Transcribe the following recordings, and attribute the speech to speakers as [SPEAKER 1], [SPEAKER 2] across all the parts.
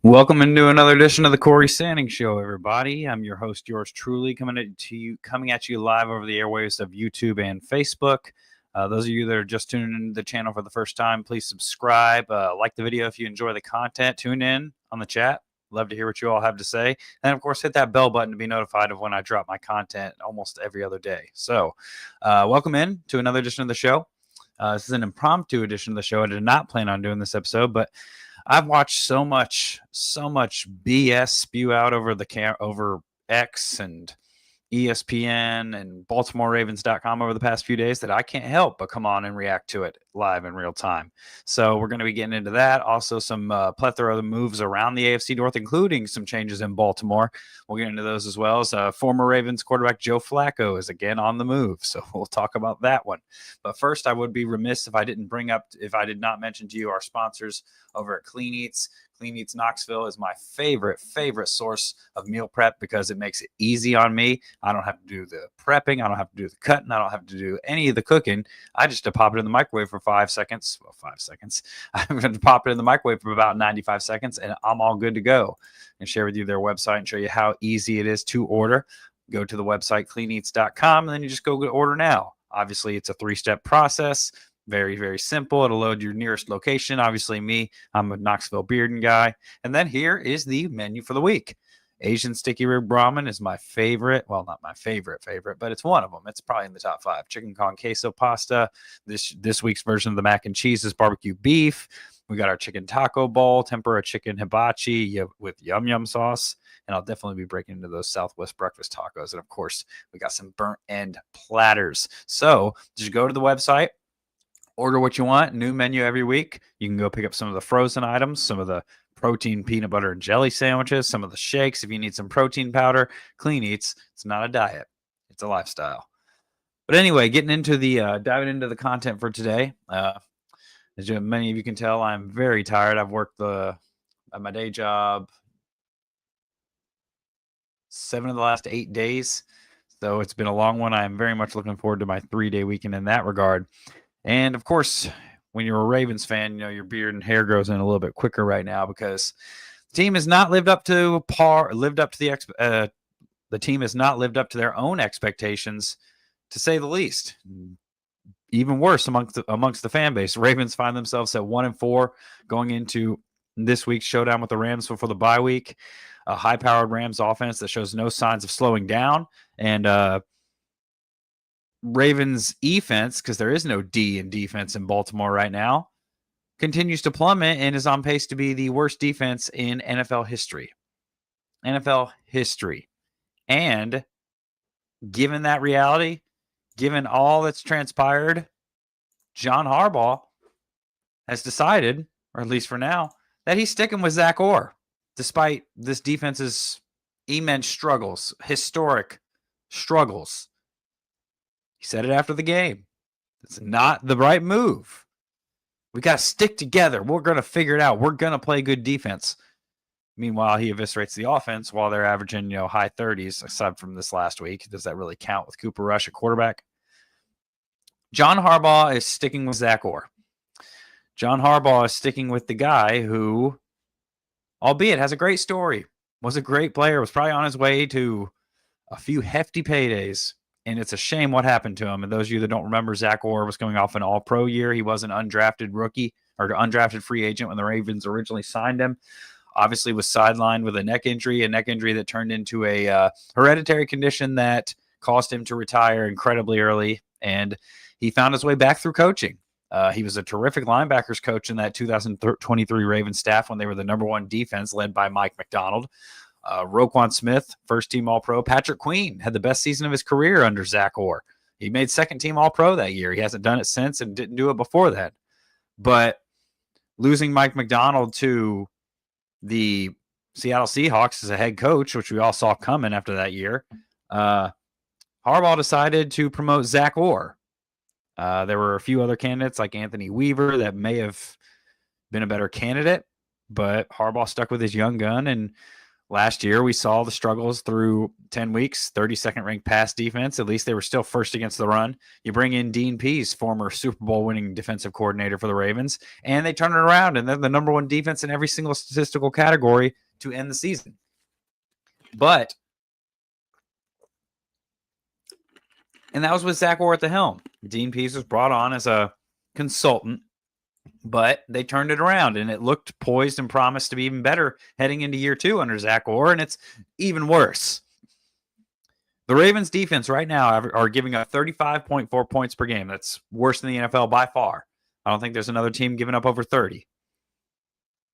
[SPEAKER 1] Welcome into another edition of the Cory Sanning Show, everybody. I'm your host, yours truly, coming at you live over the airwaves of YouTube and Facebook. Those of you that are just tuning into the channel for the first time, please subscribe, like the video if you enjoy the content, tune in on the chat. Love to hear what you all have to say. And of course, hit that bell button to be notified of when I drop my content almost every other day. So welcome in to another edition of the show. This is an impromptu edition of the show. I did not plan on doing this episode, but I've watched so much BS spew out over X and ESPN and BaltimoreRavens.com over the past few days that I can't help but come on and react to it live in real time. So we're going to be getting into that. Also, some plethora of moves around the AFC North, including some changes in Baltimore. We'll get into those as well. As former Ravens quarterback Joe Flacco is again on the move. So we'll talk about that one. But first, I would be remiss if I did not mention to you our sponsors over at Clean Eats. Clean Eats Knoxville is my favorite source of meal prep because it makes it easy on me. I don't have to do the prepping. I don't have to do the cutting. I don't have to do any of the cooking. I just pop it in the microwave for 5 seconds. Well, 5 seconds. I'm going to pop it in the microwave for about 95 seconds, and I'm all good to go. And share with you their website and show you how easy it is to order. Go to the website, cleaneats.com, and then you just go order now. Obviously, it's a 3-step process. Very, very simple. It'll load your nearest location. Obviously, I'm a Knoxville Bearden guy. And then here is the menu for the week. Asian sticky rib ramen is my favorite. Well, not my favorite, but it's one of them. It's probably in the top 5. Chicken con queso pasta. This week's version of the mac and cheese is barbecue beef. We got our chicken taco bowl, tempura chicken hibachi with yum yum sauce. And I'll definitely be breaking into those Southwest breakfast tacos. And of course, we got some burnt end platters. So just go to the website. Order what you want. New menu every week. You can go pick up some of the frozen items, some of the protein peanut butter and jelly sandwiches, some of the shakes if you need some protein powder. Clean Eats. It's not a diet. It's a lifestyle. But anyway, diving into the content for today. As many of you can tell, I'm very tired. I've worked at my day job 7 of the last 8 days. So it's been a long one. I'm very much looking forward to my 3-day weekend in that regard. And of course, when you're a Ravens fan, your beard and hair grows in a little bit quicker right now because the team has not lived up to the team has not lived up to their own expectations, to say the least. Even worse amongst the fan base, Ravens find themselves at 1-4 going into this week's showdown with the Rams before the bye week. A high-powered Rams offense that shows no signs of slowing down, and Ravens defense, because there is no D in defense in Baltimore right now, continues to plummet and is on pace to be the worst defense in NFL history. And given that reality, given all that's transpired, John Harbaugh has decided, or at least for now, that he's sticking with Zach Orr, despite this defense's immense struggles, historic struggles. He said it after the game. It's not the right move. We got to stick together. We're going to figure it out. We're going to play good defense. Meanwhile, he eviscerates the offense while they're averaging, high 30s, aside from this last week. Does that really count with Cooper Rush at quarterback? John Harbaugh is sticking with Zach Orr. John Harbaugh is sticking with the guy who, albeit has a great story, was a great player, was probably on his way to a few hefty paydays. And it's a shame what happened to him. And those of you that don't remember, Zach Orr was coming off an all-pro year. He was an undrafted rookie or undrafted free agent when the Ravens originally signed him. Obviously was sidelined with a neck injury that turned into a hereditary condition that caused him to retire incredibly early. And he found his way back through coaching. He was a terrific linebackers coach in that 2023 Ravens staff when they were the number 1 defense led by Mike McDonald. Roquan Smith, first-team All-Pro. Patrick Queen had the best season of his career under Zach Orr. He made second-team All-Pro that year. He hasn't done it since and didn't do it before that. But losing Mike McDonald to the Seattle Seahawks as a head coach, which we all saw coming after that year, Harbaugh decided to promote Zach Orr. There were a few other candidates like Anthony Weaver that may have been a better candidate, but Harbaugh stuck with his young gun and Last year, we saw the struggles through 10 weeks, 32nd ranked pass defense. At least they were still first against the run. You bring in Dean Pease, former Super Bowl winning defensive coordinator for the Ravens, and they turn it around, and they're the number one defense in every single statistical category to end the season. And that was with Zach Orr at the helm. Dean Pease was brought on as a consultant, but they turned it around, and it looked poised and promised to be even better heading into year 2 under Zach Orr, and it's even worse. The Ravens defense right now are giving up 35.4 points per game. That's worse than the NFL by far. I don't think there's another team giving up over 30.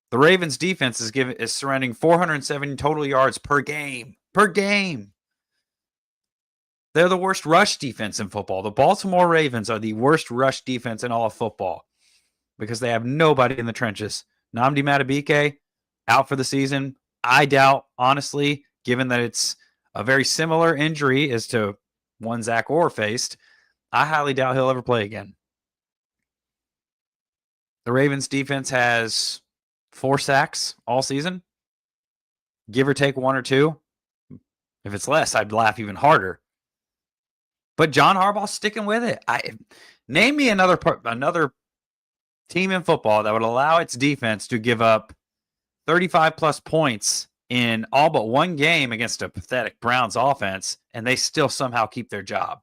[SPEAKER 1] The Ravens defense is surrendering 470 total yards per game. Per game. They're the worst rush defense in football. The Baltimore Ravens are the worst rush defense in all of football because they have nobody in the trenches. Nnamdi Madubuike out for the season. I doubt, honestly, given that it's a very similar injury as to one Zach Orr faced, I highly doubt he'll ever play again. The Ravens defense has 4 sacks all season, give or take 1 or 2. If it's less, I'd laugh even harder. But John Harbaugh's sticking with it. Name me another team in football that would allow its defense to give up 35-plus points in all but one game against a pathetic Browns offense, and they still somehow keep their job.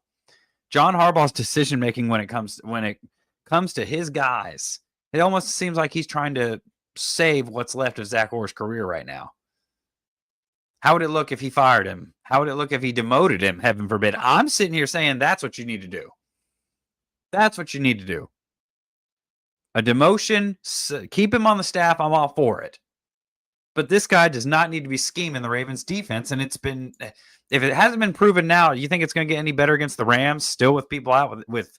[SPEAKER 1] John Harbaugh's decision-making when it comes to his guys, it almost seems like he's trying to save what's left of Zach Orr's career right now. How would it look if he fired him? How would it look if he demoted him? Heaven forbid. I'm sitting here saying that's what you need to do. That's what you need to do. A demotion, keep him on the staff. I'm all for it. But this guy does not need to be scheming the Ravens defense. And if it hasn't been proven now, you think it's going to get any better against the Rams, still with people out with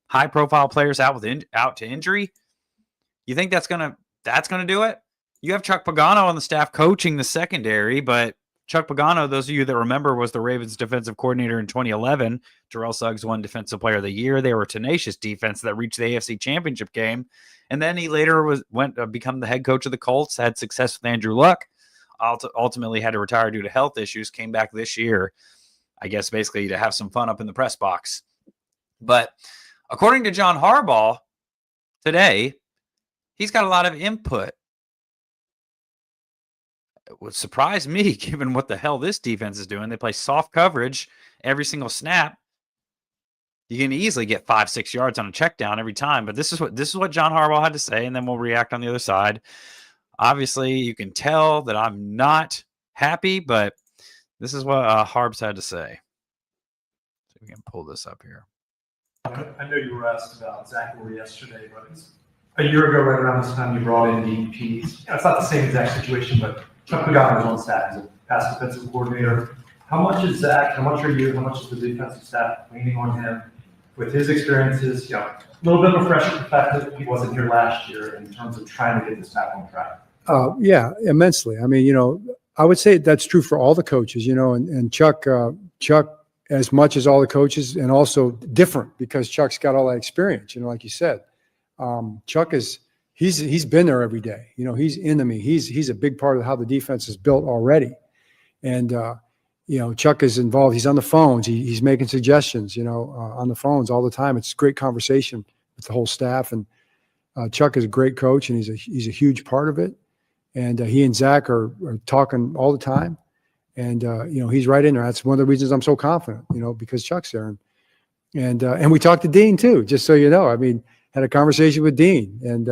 [SPEAKER 1] high profile players out to injury? You think that's going to do it? You have Chuck Pagano on the staff coaching the secondary, but Chuck Pagano, those of you that remember, was the Ravens defensive coordinator in 2011. Terrell Suggs won Defensive Player of the Year. They were a tenacious defense that reached the AFC Championship game. And then he later went become the head coach of the Colts, had success with Andrew Luck, ultimately had to retire due to health issues, came back this year, I guess basically to have some fun up in the press box. But according to John Harbaugh today, he's got a lot of input. It would surprise me given what the hell this defense is doing. They play soft coverage every single snap. You can easily get 5-6 yards on a check down every time. But this is what John Harbaugh had to say, and then we'll react on the other side. Obviously, you can tell that I'm not happy, but this is what Harbs had to say. So we can pull this up here.
[SPEAKER 2] I know you were asked about Zach Orr yesterday, but a year ago, right around this time, you brought in Dean Pease. It's not the same exact situation, but Chuck Pagano was on staff as a pass defensive coordinator. How much is Zach? How much are you? How much is the defensive staff leaning on him with his experiences? A little bit of a fresh perspective. He wasn't here last year in terms of trying to get this back on track.
[SPEAKER 3] Yeah, immensely. I mean, I would say that's true for all the coaches. And Chuck, as much as all the coaches, and also different because Chuck's got all that experience. Like you said, Chuck he's been there every day. He's into me. He's a big part of how the defense is built already. And, Chuck is involved. He's on the phones. He's making suggestions, on the phones all the time. It's a great conversation with the whole staff. And Chuck is a great coach, and he's a huge part of it. And he and Zach are talking all the time. And, he's right in there. That's one of the reasons I'm so confident, because Chuck's there. And we talked to Dean too, just so you know. I mean, had a conversation with Dean and,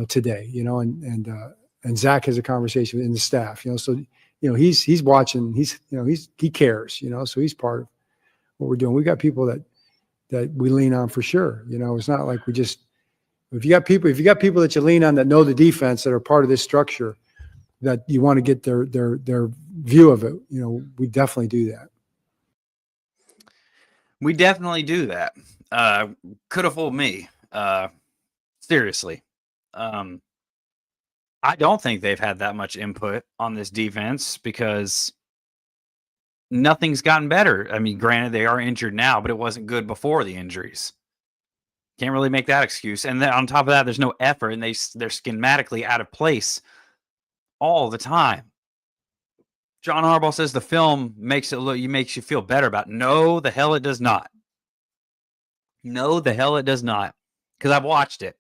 [SPEAKER 3] today, and Zach has a conversation in the staff, so, he's watching, he cares, so he's part of what we're doing. We got people that we lean on for sure. It's not like if you got people that you lean on that know the defense, that are part of this structure, that you want to get their view of it, we definitely do that.
[SPEAKER 1] We definitely do that. Could have fooled me. Seriously. I don't think they've had that much input on this defense because nothing's gotten better. I mean, granted, they are injured now, but it wasn't good before the injuries. Can't really make that excuse. And then on top of that, there's no effort, and they're schematically out of place all the time. John Harbaugh says the film makes you feel better about it. No, the hell it does not. No, the hell it does not. Because I've watched it.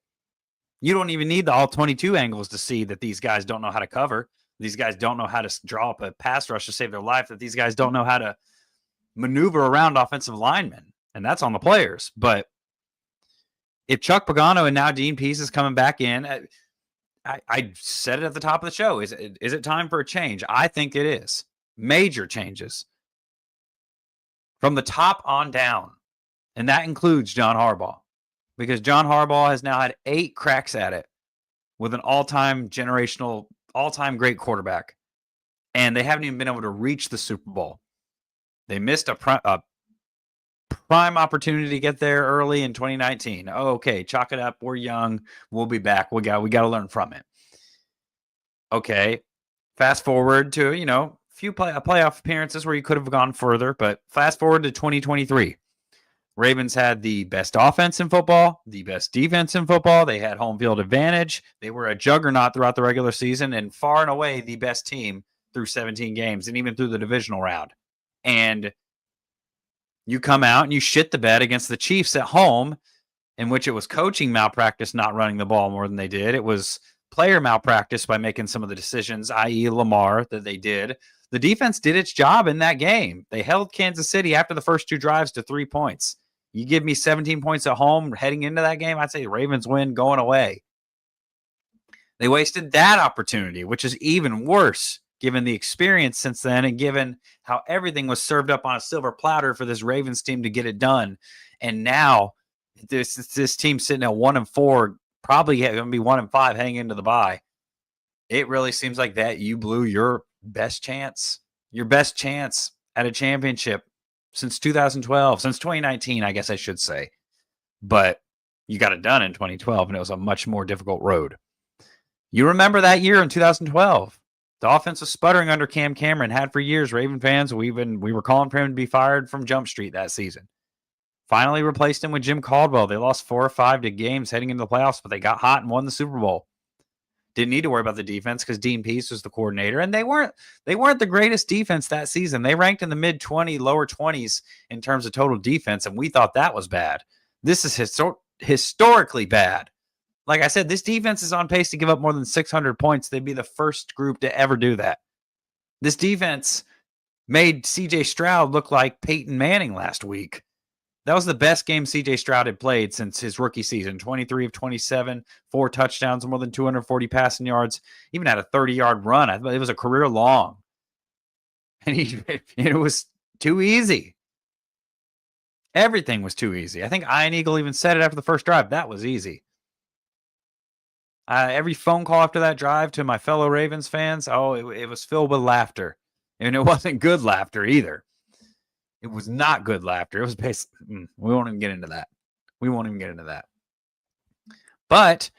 [SPEAKER 1] You don't even need the all 22 angles to see that these guys don't know how to cover. These guys don't know how to draw up a pass rush to save their life. That these guys don't know how to maneuver around offensive linemen. And that's on the players. But if Chuck Pagano and now Dean Pease is coming back in, I said it at the top of the show. Is it time for a change? I think it is. Major changes. From the top on down. And that includes John Harbaugh. Because John Harbaugh has now had 8 cracks at it with an all-time generational, all-time great quarterback. And they haven't even been able to reach the Super Bowl. They missed a prime opportunity to get there early in 2019. Oh, okay, chalk it up. We're young. We'll be back. We got to learn from it. Okay, fast forward to, few playoff appearances where you could have gone further, but fast forward to 2023. Ravens had the best offense in football, the best defense in football. They had home field advantage. They were a juggernaut throughout the regular season and far and away the best team through 17 games and even through the divisional round. And you come out and you shit the bed against the Chiefs at home, in which it was coaching malpractice not running the ball more than they did. It was player malpractice by making some of the decisions, i.e. Lamar, that they did. The defense did its job in that game. They held Kansas City after the first 2 drives to 3 points. You give me 17 points at home heading into that game, I'd say the Ravens win going away. They wasted that opportunity, which is even worse given the experience since then and given how everything was served up on a silver platter for this Ravens team to get it done. And now this team sitting at 1-4, probably going to be 1-5 heading into the bye. It really seems like that you blew your best chance at a championship since 2012, since 2019, I guess I should say. But you got it done in 2012, and it was a much more difficult road. You remember that year in 2012. The offense was sputtering under Cam Cameron, had for years. Raven fans, we were calling for him to be fired from Jump Street that season. Finally replaced him with Jim Caldwell. They lost 4 or 5 to games heading into the playoffs, but they got hot and won the Super Bowl. Didn't need to worry about the defense because Dean Pease was the coordinator, and they weren't the greatest defense that season. They ranked in the mid-20s, lower 20s in terms of total defense, and we thought that was bad. This is historically bad. Like I said, this defense is on pace to give up more than 600 points. They'd be the first group to ever do that. This defense made C.J. Stroud look like Peyton Manning last week. That was the best game C.J. Stroud had played since his rookie season. 23 of 27, 4 touchdowns, more than 240 passing yards. Even had a 30-yard run. I thought it was a career long. And it was too easy. Everything was too easy. I think Ian Eagle even said it after the first drive. That was easy. Every phone call after that drive to my fellow Ravens fans, it was filled with laughter. And it wasn't good laughter either. It was not good laughter. It was basically, we won't even get into that. But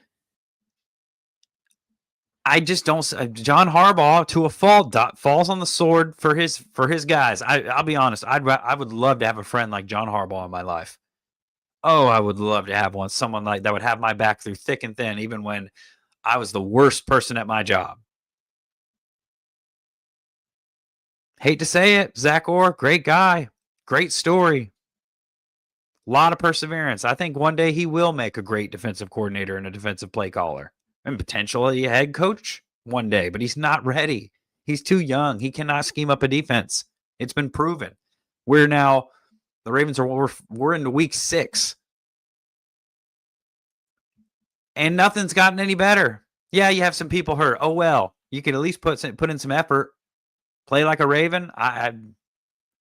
[SPEAKER 1] I just don't. John Harbaugh, to a fault, falls on the sword for his guys. I'll be honest. I would love to have a friend like John Harbaugh in my life. Oh, I would love to have someone like that would have my back through thick and thin, even when I was the worst person at my job. Hate to say it, Zach Orr, great guy, great story, a lot of perseverance. I think one day he will make a great defensive coordinator and a defensive play caller and potentially a head coach one day, but he's not ready. He's too young. He cannot scheme up a defense. It's been proven. The Ravens we're into week 6. And nothing's gotten any better. Yeah, you have some people hurt. Oh, well, you could at least put in some effort. Play like a Raven.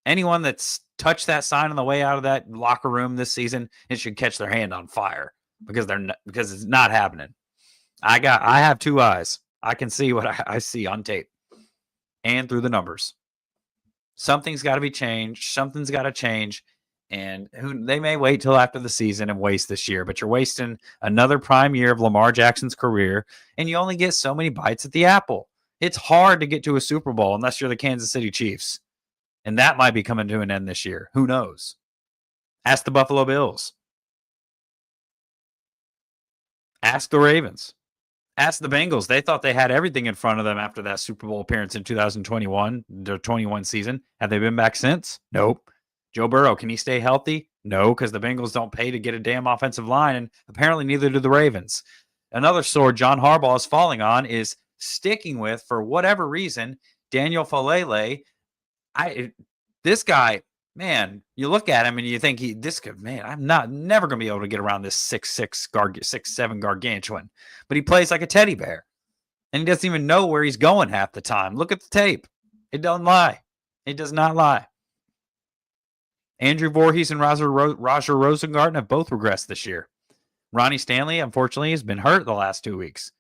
[SPEAKER 1] Anyone that's touched that sign on the way out of that locker room this season, it should catch their hand on fire because it's not happening. I have 2 eyes. I can see what I see on tape and through the numbers. Something's got to be changed. Something's got to change. And they may wait till after the season and waste this year, but you're wasting another prime year of Lamar Jackson's career, and you only get so many bites at the apple. It's hard to get to a Super Bowl unless you're the Kansas City Chiefs. And that might be coming to an end this year. Who knows? Ask the Buffalo Bills. Ask the Ravens. Ask the Bengals. They thought they had everything in front of them after that Super Bowl appearance in 2021, their 21 season. Have they been back since? Nope. Joe Burrow, can he stay healthy? No, because the Bengals don't pay to get a damn offensive line, and apparently neither do the Ravens. Another sword John Harbaugh is falling on is sticking with, for whatever reason, Daniel Falele. This guy, man, you look at him and you think I'm never going to be able to get around this 6'7" gargantuan. But he plays like a teddy bear. And he doesn't even know where he's going half the time. Look at the tape. It doesn't lie. It does not lie. Andrew Voorhees and Roger Rosengarten have both regressed this year. Ronnie Stanley, unfortunately, has been hurt the last 2 weeks.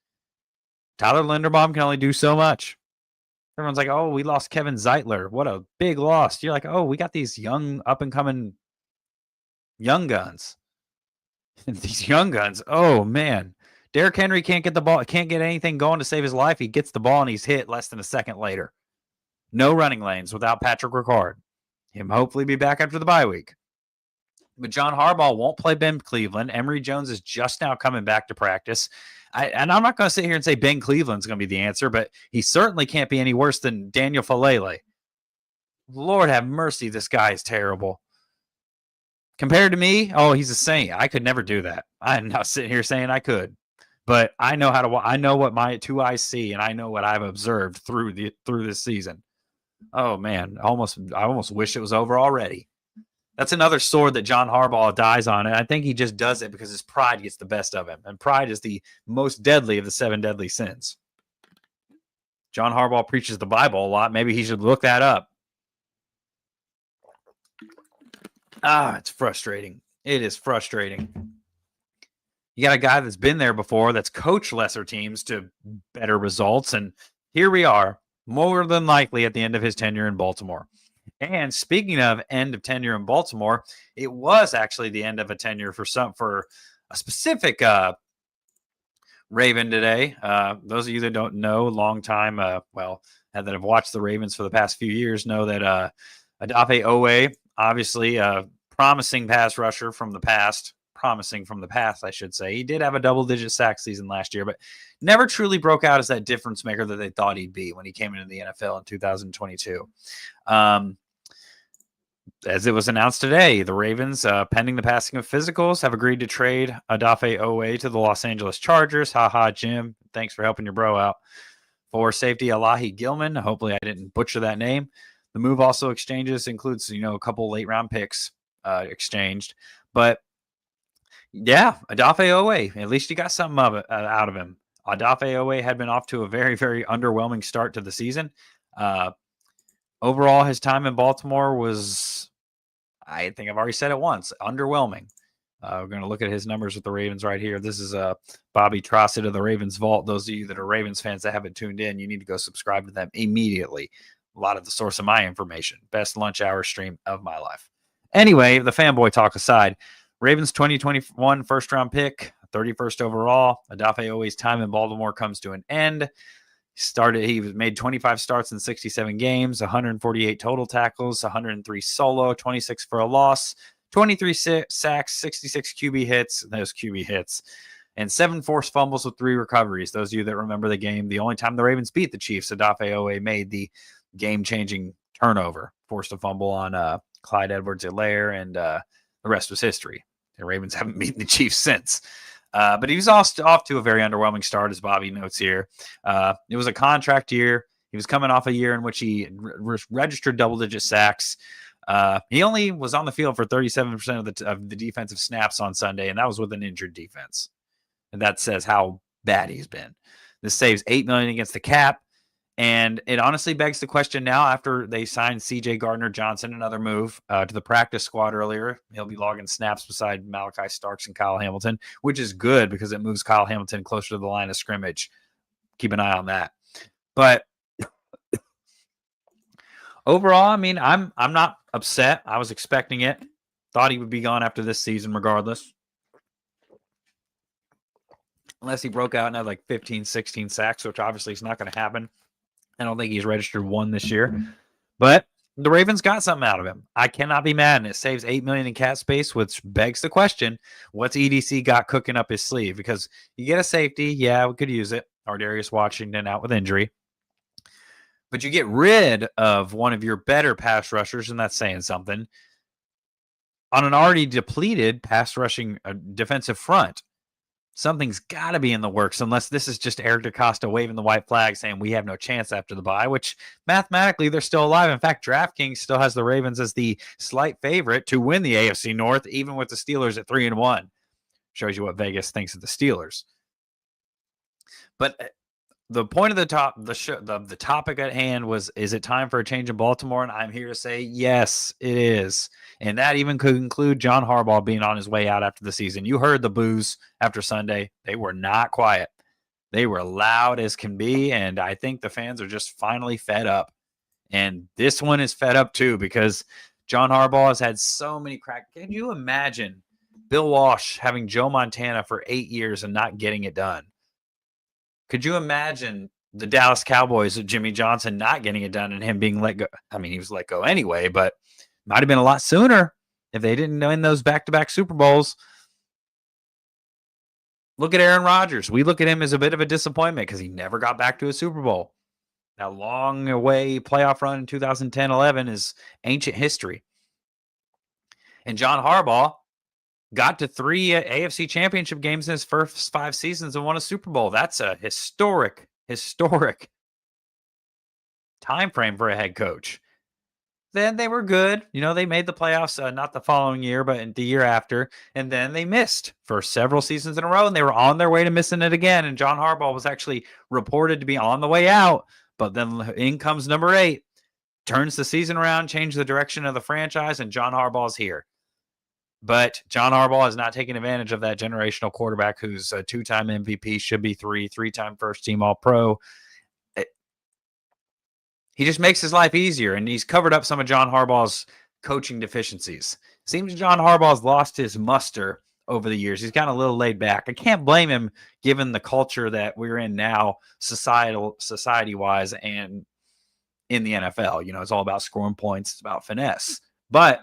[SPEAKER 1] Tyler Linderbaum can only do so much. Everyone's like, oh, we lost Kevin Zeitler. What a big loss. You're like, oh, we got these young, up-and-coming young guns. These young guns, oh, man. Derrick Henry can't get the ball, can't get anything going to save his life. He gets the ball and he's hit less than a second later. No running lanes without Patrick Ricard. Him hopefully be back after the bye week. But John Harbaugh won't play Ben Cleveland. Emory Jones is just now coming back to practice. And I'm not going to sit here and say Ben Cleveland's going to be the answer, but he certainly can't be any worse than Daniel Falele. Lord have mercy, this guy is terrible. Compared to me, oh, he's a saint. I could never do that. I'm not sitting here saying I could. But I know I know what my two eyes see, and I know what I've observed through this season. Oh, man, I almost wish it was over already. That's another sword that John Harbaugh dies on, and I think he just does it because his pride gets the best of him, and pride is the most deadly of the 7 deadly sins. John Harbaugh preaches the Bible a lot. Maybe he should look that up. It's frustrating. It is frustrating. You got a guy that's been there before, that's coached lesser teams to better results, and here we are, more than likely at the end of his tenure in Baltimore. And speaking of end of tenure in Baltimore, it was actually the end of a tenure for a specific Raven today. Those of you that don't know, long time, that have watched the Ravens for the past few years know that Odafe Owe, obviously a promising pass rusher from the past, I should say. He did have a double-digit sack season last year, but never truly broke out as that difference maker that they thought he'd be when he came into the NFL in 2022. As it was announced today, the Ravens, pending the passing of physicals, have agreed to trade Odafe Owe to the Los Angeles Chargers. Ha, Jim. Thanks for helping your bro out. For safety Elahi Gilman. Hopefully I didn't butcher that name. The move also includes, a couple late-round picks exchanged. But, yeah, Odafe Owe, at least you got something out of him. Odafe Owe had been off to a very, very underwhelming start to the season. Overall, his time in Baltimore was, I think I've already said it once, underwhelming. We're going to look at his numbers with the Ravens right here. This is Bobby Trossett of the Ravens Vault. Those of you that are Ravens fans that haven't tuned in, you need to go subscribe to them immediately. A lot of the source of my information. Best lunch hour stream of my life. Anyway, the fanboy talk aside, Ravens 2021 first-round pick, 31st overall. Odafe Owe's time in Baltimore comes to an end. He made 25 starts in 67 games, 148 total tackles, 103 solo, 26 for a loss, 23 sacks, 66 QB hits, and 7 forced fumbles with 3 recoveries. Those of you that remember the game, the only time the Ravens beat the Chiefs, Odafe Owe made the game-changing turnover, forced a fumble on Clyde Edwards-Helaire, and the rest was history. The Ravens haven't beaten the Chiefs since. But he was off to a very underwhelming start, as Bobby notes here. It was a contract year. He was coming off a year in which he registered double-digit sacks. He only was on the field for 37% of the defensive snaps on Sunday, and that was with an injured defense. And that says how bad he's been. This saves $8 million against the cap. And it honestly begs the question now, after they signed C.J. Gardner-Johnson, another move to the practice squad earlier. He'll be logging snaps beside Malachi Starks and Kyle Hamilton, which is good because it moves Kyle Hamilton closer to the line of scrimmage. Keep an eye on that. But overall, I mean, I'm not upset. I was expecting it. Thought he would be gone after this season regardless. Unless he broke out and had like 15, 16 sacks, which obviously is not going to happen. I don't think he's registered 1 this year. But The Ravens got something out of him. I cannot be mad, and it saves $8 million in cap space, which begs the question: what's EDC got cooking up his sleeve? Because you get a safety, yeah, we could use it. Darius Washington out with injury, but you get rid of one of your better pass rushers, and that's saying something on an already depleted pass rushing defensive front. Something's got to be in the works, unless this is just Eric DaCosta waving the white flag saying we have no chance after the bye, which mathematically they're still alive. In fact, DraftKings still has the Ravens as the slight favorite to win the AFC North, even with the Steelers at 3-1. Shows you what Vegas thinks of the Steelers. But the point of the topic at hand was, is it time for a change in Baltimore? And I'm here to say, yes, it is. And that even could include John Harbaugh being on his way out after the season. You heard the boos after Sunday. They were not quiet. They were loud as can be. And I think the fans are just finally fed up. And this one is fed up too, because John Harbaugh has had so many cracks. Can you imagine Bill Walsh having Joe Montana for 8 years and not getting it done? Could you imagine the Dallas Cowboys with Jimmy Johnson not getting it done and him being let go? I mean, he was let go anyway, but might have been a lot sooner if they didn't win those back-to-back Super Bowls. Look at Aaron Rodgers. We look at him as a bit of a disappointment because he never got back to a Super Bowl. That long away playoff run in 2010-11 is ancient history. And John Harbaugh got to 3 AFC championship games in his first 5 seasons and won a Super Bowl. That's a historic time frame for a head coach. Then they were good. You know, they made the playoffs, not the following year, but the year after. And then they missed for several seasons in a row, and they were on their way to missing it again. And John Harbaugh was actually reported to be on the way out. But then in comes number 8, turns the season around, changed the direction of the franchise, and John Harbaugh's here. But John Harbaugh is not taking advantage of that generational quarterback who's a 2-time MVP, should be 3-time first-team All-Pro. He just makes his life easier, and he's covered up some of John Harbaugh's coaching deficiencies. Seems John Harbaugh's lost his muster over the years. He's gotten a little laid back. I can't blame him given the culture that we're in now, society-wise, and in the NFL. You know, it's all about scoring points. It's about finesse. But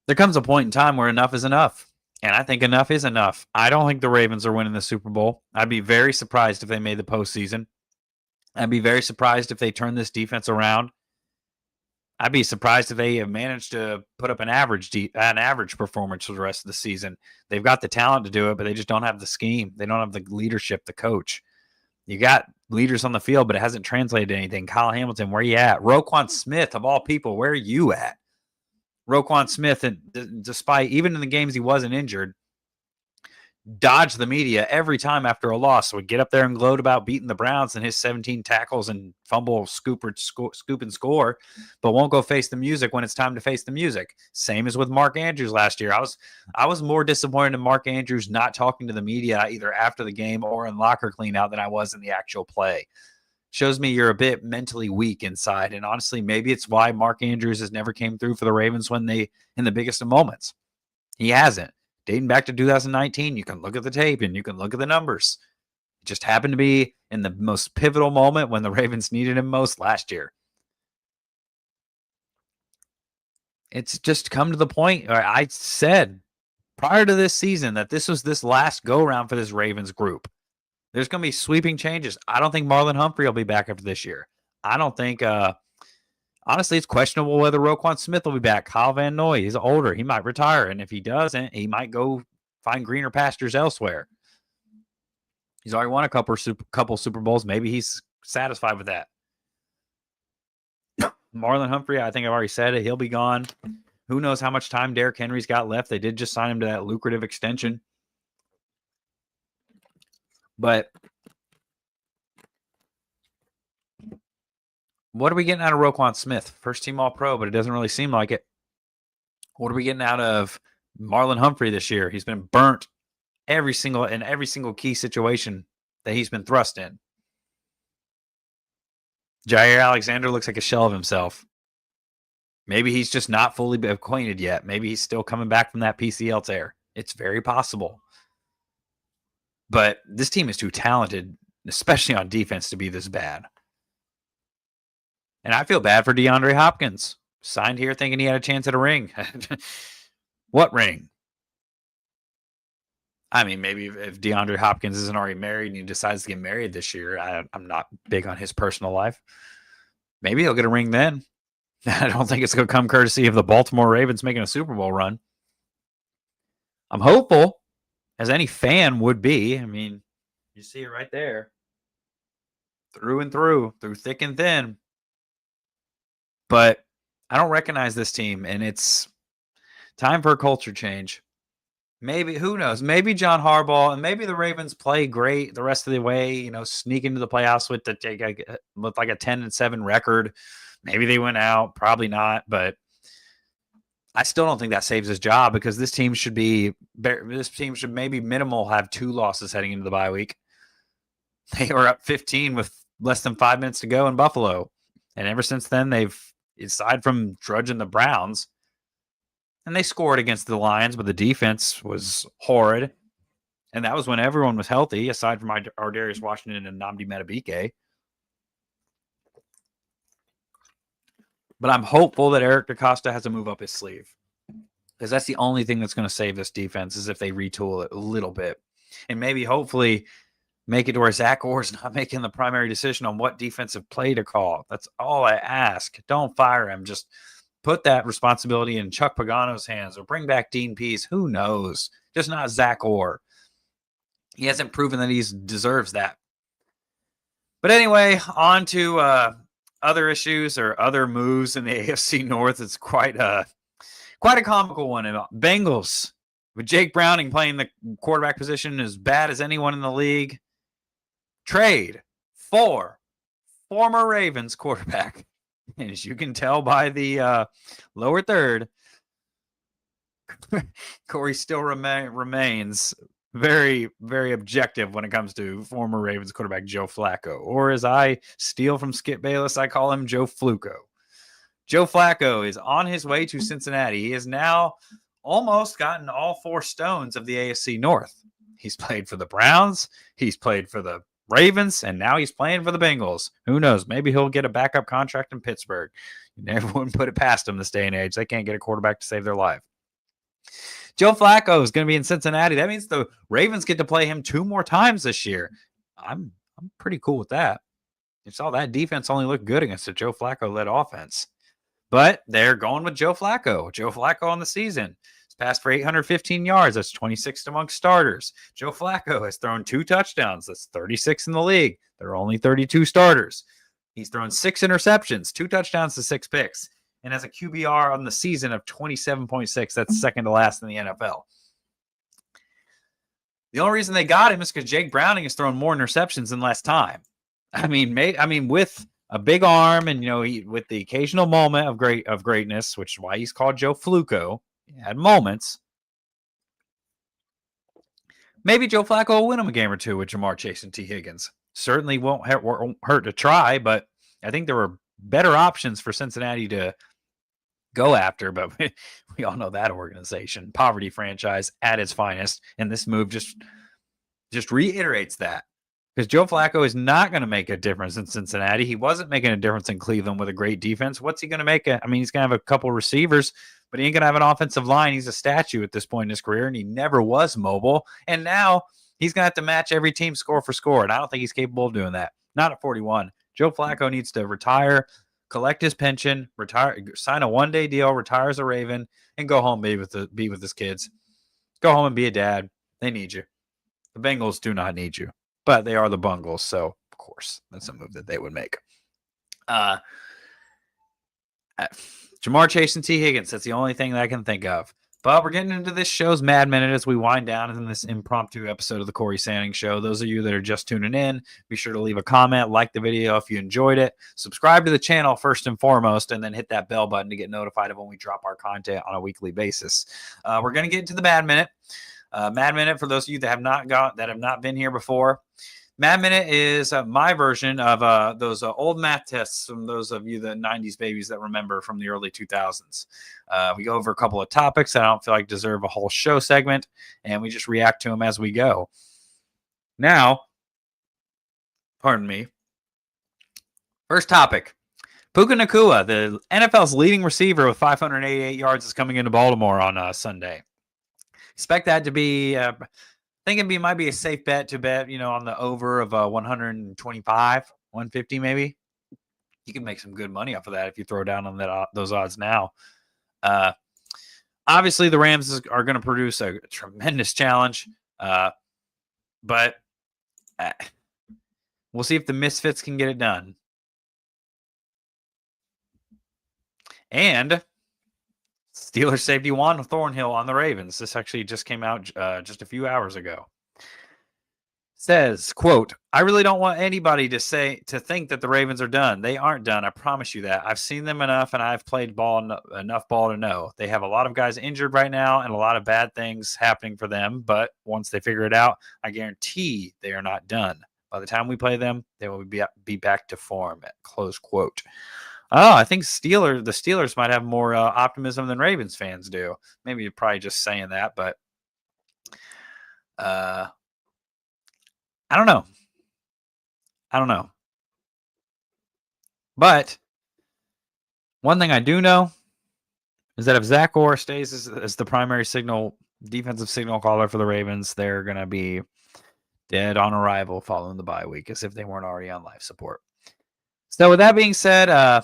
[SPEAKER 1] there comes a point in time where enough is enough. And I think enough is enough. I don't think the Ravens are winning the Super Bowl. I'd be very surprised if they made the postseason. I'd be very surprised if they turn this defense around. I'd be surprised if they have managed to put up an average performance for the rest of the season. They've got the talent to do it, but they just don't have the scheme. They don't have the leadership, the coach. You got leaders on the field, but it hasn't translated to anything. Kyle Hamilton, where you at? Roquan Smith, of all people, where are you at? Roquan Smith, and despite even in the games he wasn't injured, dodged the media every time after a loss. Would get up there and gloat about beating the Browns and his 17 tackles and fumble, scoop and score, but won't go face the music when it's time to face the music. Same as with Mark Andrews last year. I was more disappointed in Mark Andrews not talking to the media either after the game or in locker cleanout than I was in the actual play. Shows me you're a bit mentally weak inside. And honestly, maybe it's why Mark Andrews has never came through for the Ravens when they in the biggest of moments. He hasn't. Dating back to 2019, you can look at the tape and you can look at the numbers. It just happened to be in the most pivotal moment when the Ravens needed him most last year. It's just come to the point. I said prior to this season that this was this last go-around for this Ravens group. There's going to be sweeping changes. I don't think Marlon Humphrey will be back after this year. I don't think, honestly, it's questionable whether Roquan Smith will be back. Kyle Van Noy, he's older. He might retire. And if he doesn't, he might go find greener pastures elsewhere. He's already won a couple Super Bowls. Maybe he's satisfied with that. Marlon Humphrey, I think I've already said it. He'll be gone. Who knows how much time Derrick Henry's got left. They did just sign him to that lucrative extension. But what are we getting out of Roquan Smith? First team All-Pro, but it doesn't really seem like it. What are we getting out of Marlon Humphrey this year? He's been burnt every single key situation that he's been thrust in. Jair Alexander looks like a shell of himself. Maybe he's just not fully acquainted yet. Maybe he's still coming back from that PCL tear. It's very possible. But this team is too talented especially on defense, to be this bad. And I feel bad for DeAndre Hopkins. Signed here thinking he had a chance at a ring. What ring? I mean, maybe if DeAndre Hopkins isn't already married and he decides to get married this year, I'm not big on his personal life. Maybe he'll get a ring then. I don't think it's going to come courtesy of the Baltimore Ravens making a Super Bowl run. I'm hopeful, as any fan would be. I mean, you see it right there. Through and through thick and thin. But I don't recognize this team, and it's time for a culture change. Maybe, who knows? Maybe John Harbaugh and maybe the Ravens play great the rest of the way, sneak into the playoffs with like a 10-7 record. Maybe they went out, probably not, but I still don't think that saves his job because this team should maybe minimal have 2 losses heading into the bye week. They were up 15 with less than 5 minutes to go in Buffalo. And ever since then, they've, aside from trudging the Browns, and they scored against the Lions, but the defense was horrid. And that was when everyone was healthy, aside from Ardarius Washington and Nnamdi Madubuike. But I'm hopeful that Eric DeCosta has to move up his sleeve. Because that's the only thing that's going to save this defense is if they retool it a little bit. And maybe, hopefully, make it to where Zach Orr's not making the primary decision on what defensive play to call. That's all I ask. Don't fire him. Just put that responsibility in Chuck Pagano's hands or bring back Dean Pease. Who knows? Just not Zach Orr. He hasn't proven that he deserves that. But anyway, on to other issues or other moves in the AFC North. It's quite a comical one. Bengals, with Jake Browning playing the quarterback position as bad as anyone in the league, trade for former Ravens quarterback. And as you can tell by the lower third, Cory still remains very, very objective when it comes to former Ravens quarterback Joe Flacco. Or as I steal from Skip Bayless, I call him Joe Fluco. Joe Flacco is on his way to Cincinnati. He has now almost gotten all 4 stones of the AFC North. He's played for the Browns. He's played for the Ravens, and now he's playing for the Bengals. Who knows? Maybe he'll get a backup contract in Pittsburgh. You never wouldn't put it past him this day and age. They can't get a quarterback to save their life. Joe Flacco is going to be in Cincinnati. That means the Ravens get to play him 2 more times this year. I'm pretty cool with that. You saw that defense only look good against a Joe Flacco-led offense. But they're going with Joe Flacco. Joe Flacco on the season. He's passed for 815 yards. That's 26th among starters. Joe Flacco has thrown 2 touchdowns. That's 36 in the league. There are only 32 starters. He's thrown 6 interceptions, 2 touchdowns to 6 picks, and has a QBR on the season of 27.6. That's second to last in the NFL. The only reason they got him is because Jake Browning has thrown more interceptions in less time. I mean, with a big arm and, with the occasional moment of greatness, which is why he's called Joe Fluco. He had moments. Maybe Joe Flacco will win him a game or 2 with Jamar Chase and T. Higgins. Certainly won't hurt to try, but I think there were better options for Cincinnati to go after, but we all know that organization, poverty franchise at its finest, and this move just reiterates that. Because Joe Flacco is not going to make a difference in Cincinnati. He wasn't making a difference in Cleveland with a great defense. What's he going to make? He's going to have a couple receivers, but he ain't going to have an offensive line. He's a statue at this point in his career, and he never was mobile. And now he's going to have to match every team score for score, and I don't think he's capable of doing that. Not at 41. Joe Flacco needs to retire, collect his pension, retire, sign a 1-day deal, retire as a Raven, and go home, be with his kids. Go home and be a dad. They need you. The Bengals do not need you. But they are the Bungles, so of course that's a move that they would make. Jamar Chase and T. Higgins, that's the only thing that I can think of. But we're getting into this show's Mad Minute as we wind down in this impromptu episode of the Cory Sanning Show. Those of you that are just tuning in, be sure to leave a comment, like the video if you enjoyed it, subscribe to the channel first and foremost, and then hit that bell button to get notified of when we drop our content on a weekly basis. We're going to get into the Mad Minute. Mad Minute, for those of you that have not been here before, Mad Minute is my version of those old math tests from those of you, the 90s babies that remember from the early 2000s. We go over a couple of topics that I don't feel like deserve a whole show segment, and we just react to them as we go. Now, Pardon me. First topic. Puka Nacua, the NFL's leading receiver with 588 yards, is coming into Baltimore on Sunday. Expect that to be, I think it might be a safe bet to bet, on the over of 125, 150 maybe. You can make some good money off of that if you throw down on those odds now. Obviously, the Rams are going to produce a tremendous challenge, but we'll see if the Misfits can get it done. And Steelers safety Juan Thornhill on the Ravens. This actually just came out just a few hours ago. Says, quote, I really don't want anybody to think that the Ravens are done. They aren't done. I promise you that. I've seen them enough, and I've played enough ball to know. They have a lot of guys injured right now and a lot of bad things happening for them. But once they figure it out, I guarantee they are not done. By the time we play them, they will be back to form, close quote. Oh, I think the Steelers might have more optimism than Ravens fans do. Maybe you're probably just saying that, but I don't know. But one thing I do know is that if Zach Orr stays as the primary defensive signal caller for the Ravens, they're going to be dead on arrival following the bye week, as if they weren't already on life support. So with that being said,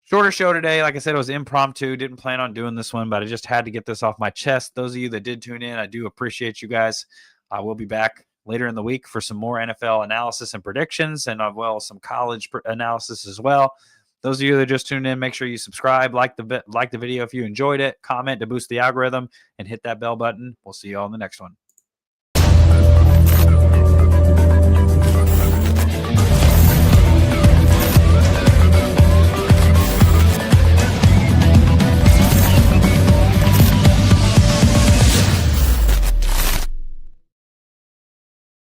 [SPEAKER 1] shorter show today. Like I said, it was impromptu. Didn't plan on doing this one, but I just had to get this off my chest. Those of you that did tune in, I do appreciate you guys. I will be back later in the week for some more NFL analysis and predictions, and as well some college analysis as well. Those of you that just tuned in, make sure you subscribe, like the video if you enjoyed it, comment to boost the algorithm, and hit that bell button. We'll see you all in the next one.